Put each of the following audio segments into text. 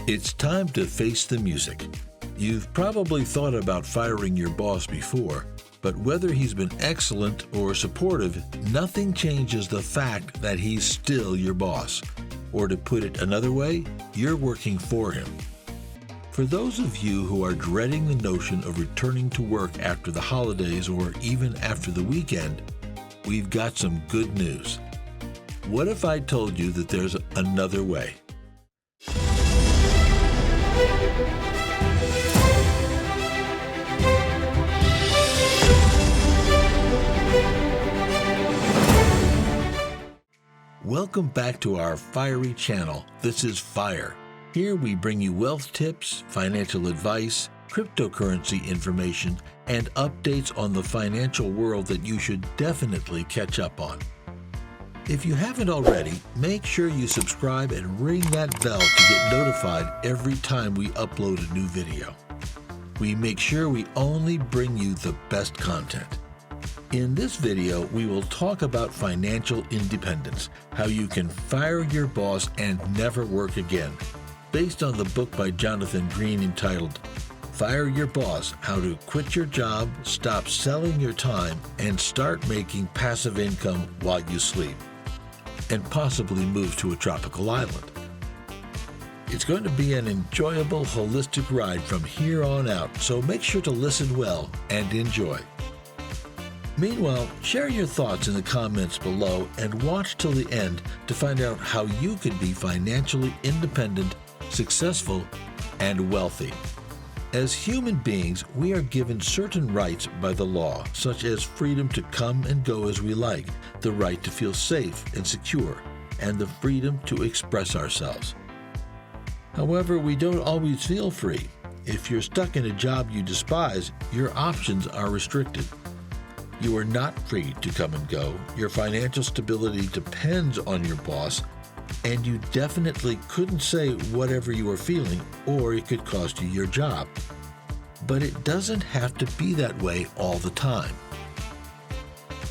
It's time to face the music. You've probably thought about firing your boss before, but whether he's been excellent or supportive, nothing changes the fact that he's still your boss. Or to put it another way, you're working for him. For those of you who are dreading the notion of returning to work after the holidays or even after the weekend, we've got some good news. What if I told you that there's another way? Welcome back to our fiery channel. This is Fire. Here we bring you wealth tips, financial advice, cryptocurrency information, and updates on the financial world that you should definitely catch up on. If you haven't already, make sure you subscribe and ring that bell to get notified every time we upload a new video. We make sure we only bring you the best content. In this video, we will talk about financial independence, how you can fire your boss and never work again, based on the book by Jonathan Green entitled Fire Your Boss: How to Quit Your Job, Stop Selling Your Time, and Start Making Passive Income While You Sleep, and possibly move to a tropical island. It's going to be an enjoyable, holistic ride from here on out, so make sure to listen well and enjoy. Meanwhile, share your thoughts in the comments below and watch till the end to find out how you can be financially independent, successful, and wealthy. As human beings, we are given certain rights by the law, such as freedom to come and go as we like, the right to feel safe and secure, and the freedom to express ourselves. However, we don't always feel free. If you're stuck in a job you despise, your options are restricted. You are not free to come and go. Your financial stability depends on your boss, and you definitely couldn't say whatever you are feeling, or it could cost you your job. But it doesn't have to be that way all the time.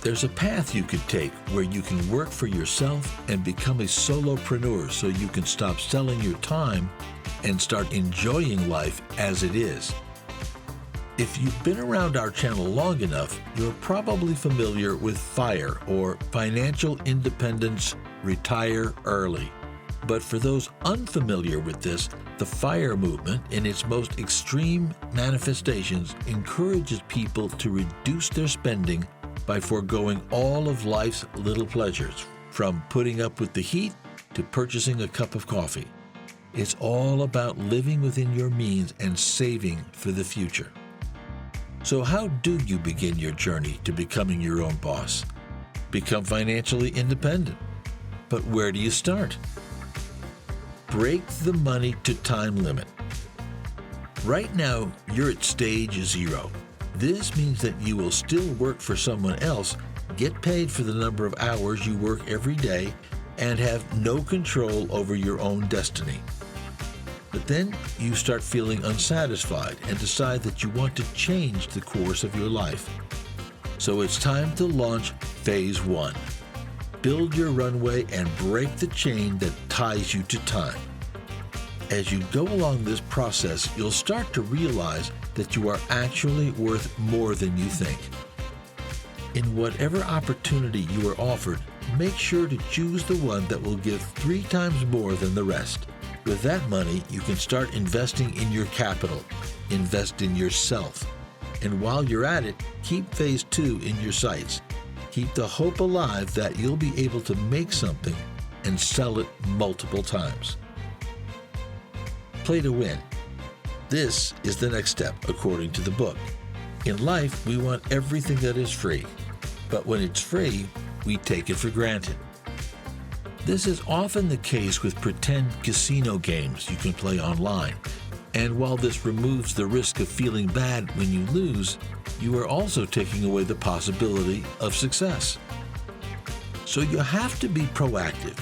There's a path you could take where you can work for yourself and become a solopreneur so you can stop selling your time and start enjoying life as it is. If you've been around our channel long enough, you're probably familiar with FIRE, or Financial Independence Retire Early. But for those unfamiliar with this, the FIRE movement, in its most extreme manifestations, encourages people to reduce their spending by foregoing all of life's little pleasures, from putting up with the heat to purchasing a cup of coffee. It's all about living within your means and saving for the future. So how do you begin your journey to becoming your own boss? Become financially independent. But where do you start? Break the money to time limit. Right now, you're at stage 0. This means that you will still work for someone else, get paid for the number of hours you work every day, and have no control over your own destiny. But then you start feeling unsatisfied and decide that you want to change the course of your life. So it's time to launch Phase 1. Build your runway and break the chain that ties you to time. As you go along this process, you'll start to realize that you are actually worth more than you think. In whatever opportunity you are offered, make sure to choose the one that will give 3 times more than the rest. With that money, you can start investing in your capital, invest in yourself. And while you're at it, keep Phase 2 in your sights. Keep the hope alive that you'll be able to make something and sell it multiple times. Play to win. This is the next step, according to the book. In life, we want everything that is free. But when it's free, we take it for granted. This is often the case with pretend casino games you can play online. And while this removes the risk of feeling bad when you lose, you are also taking away the possibility of success. So you have to be proactive.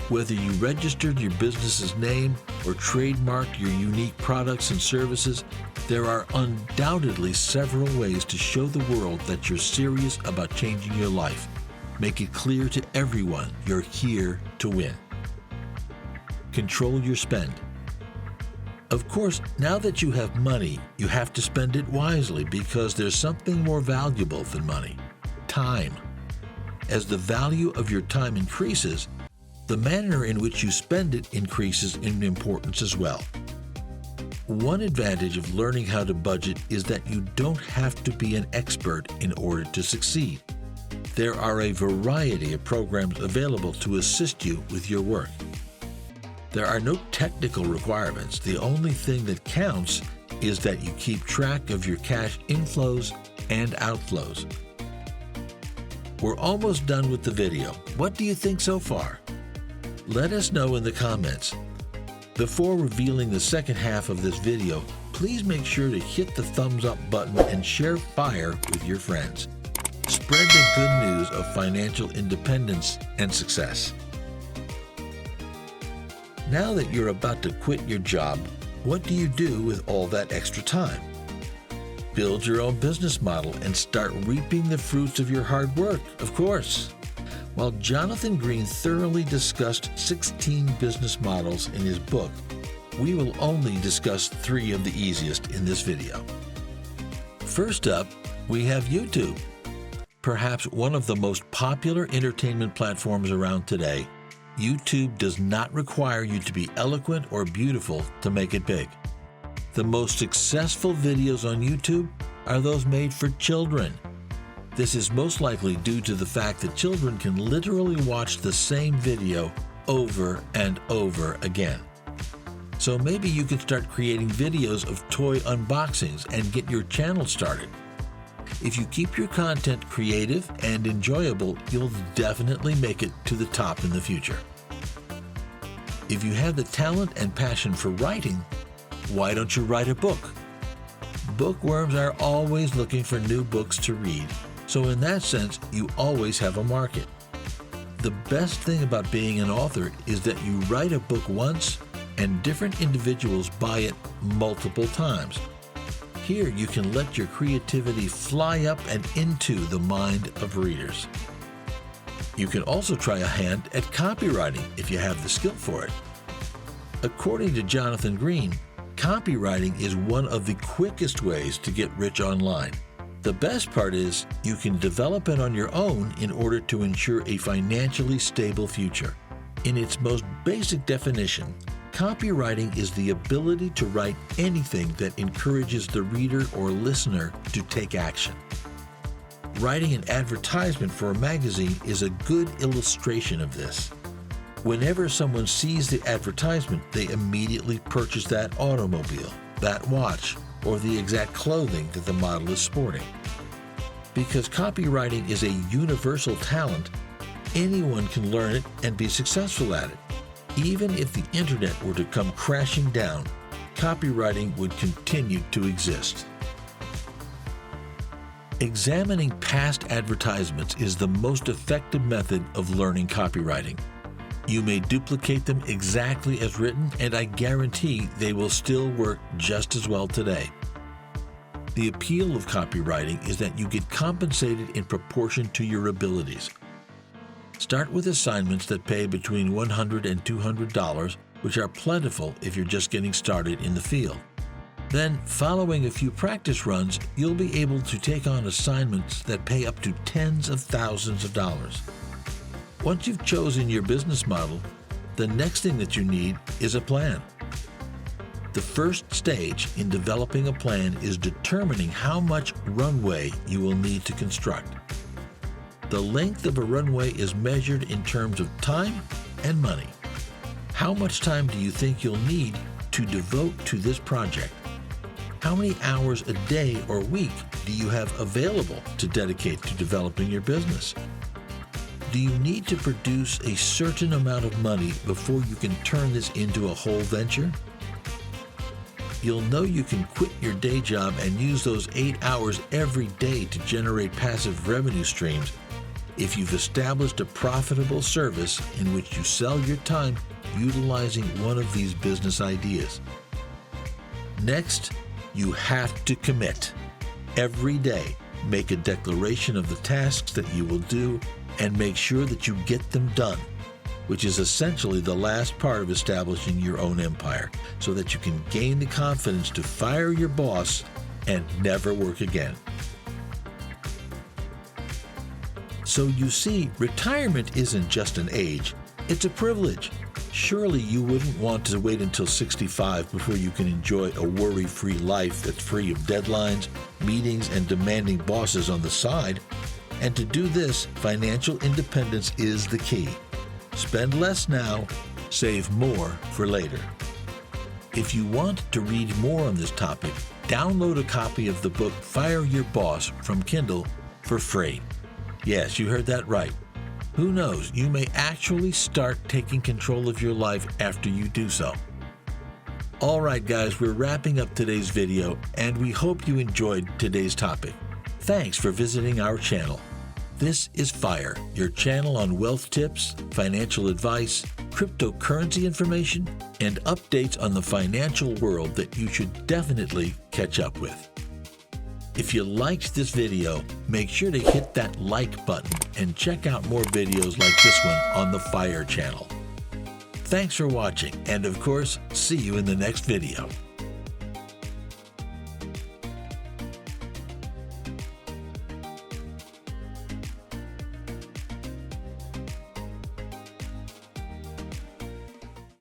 Whether you registered your business's name or trademarked your unique products and services, there are undoubtedly several ways to show the world that you're serious about changing your life. Make it clear to everyone you're here to win. Control your spend. Of course, now that you have money, you have to spend it wisely because there's something more valuable than money: time. As the value of your time increases, the manner in which you spend it increases in importance as well. One advantage of learning how to budget is that you don't have to be an expert in order to succeed. There are a variety of programs available to assist you with your work. There are no technical requirements. The only thing that counts is that you keep track of your cash inflows and outflows. We're almost done with the video. What do you think so far? Let us know in the comments. Before revealing the second half of this video, please make sure to hit the thumbs up button and share FIRE with your friends. Spread the good news of financial independence and success. Now that you're about to quit your job, what do you do with all that extra time? Build your own business model and start reaping the fruits of your hard work, of course. While Jonathan Green thoroughly discussed 16 business models in his book, we will only discuss 3 of the easiest in this video. First up, we have YouTube. Perhaps one of the most popular entertainment platforms around today, YouTube does not require you to be eloquent or beautiful to make it big. The most successful videos on YouTube are those made for children. This is most likely due to the fact that children can literally watch the same video over and over again. So maybe you can start creating videos of toy unboxings and get your channel started. If you keep your content creative and enjoyable, you'll definitely make it to the top in the future. If you have the talent and passion for writing, why don't you write a book? Bookworms are always looking for new books to read. So in that sense, you always have a market. The best thing about being an author is that you write a book once and different individuals buy it multiple times. Here you can let your creativity fly up and into the mind of readers. You can also try a hand at copywriting if you have the skill for it. According to Jonathan Green, copywriting is one of the quickest ways to get rich online. The best part is you can develop it on your own in order to ensure a financially stable future. In its most basic definition, copywriting is the ability to write anything that encourages the reader or listener to take action. Writing an advertisement for a magazine is a good illustration of this. Whenever someone sees the advertisement, they immediately purchase that automobile, that watch, or the exact clothing that the model is sporting. Because copywriting is a universal talent, anyone can learn it and be successful at it. Even if the internet were to come crashing down, copywriting would continue to exist. Examining past advertisements is the most effective method of learning copywriting. You may duplicate them exactly as written, and I guarantee they will still work just as well today. The appeal of copywriting is that you get compensated in proportion to your abilities. Start with assignments that pay between $100 and $200, which are plentiful if you're just getting started in the field. Then, following a few practice runs, you'll be able to take on assignments that pay up to tens of thousands of dollars. Once you've chosen your business model, the next thing that you need is a plan. The first stage in developing a plan is determining how much runway you will need to construct. The length of a runway is measured in terms of time and money. How much time do you think you'll need to devote to this project? How many hours a day or week do you have available to dedicate to developing your business? Do you need to produce a certain amount of money before you can turn this into a whole venture? You'll know you can quit your day job and use those 8 hours every day to generate passive revenue streams if you've established a profitable service in which you sell your time utilizing one of these business ideas. Next, you have to commit. Every day, make a declaration of the tasks that you will do and make sure that you get them done. which is essentially the last part of establishing your own empire, so that you can gain the confidence to fire your boss and never work again. So you see, retirement isn't just an age, it's a privilege. Surely you wouldn't want to wait until 65 before you can enjoy a worry-free life that's free of deadlines, meetings, and demanding bosses on the side. And to do this, financial independence is the key. Spend less now, save more for later. If you want to read more on this topic, download a copy of the book Fire Your Boss from Kindle for free. Yes, you heard that right. Who knows, you may actually start taking control of your life after you do so. All right, guys, we're wrapping up today's video, and we hope you enjoyed today's topic. Thanks for visiting our channel. This is FIRE, your channel on wealth tips, financial advice, cryptocurrency information, and updates on the financial world that you should definitely catch up with. If you liked this video, make sure to hit that like button and check out more videos like this one on the FIRE channel. Thanks for watching, and of course, see you in the next video.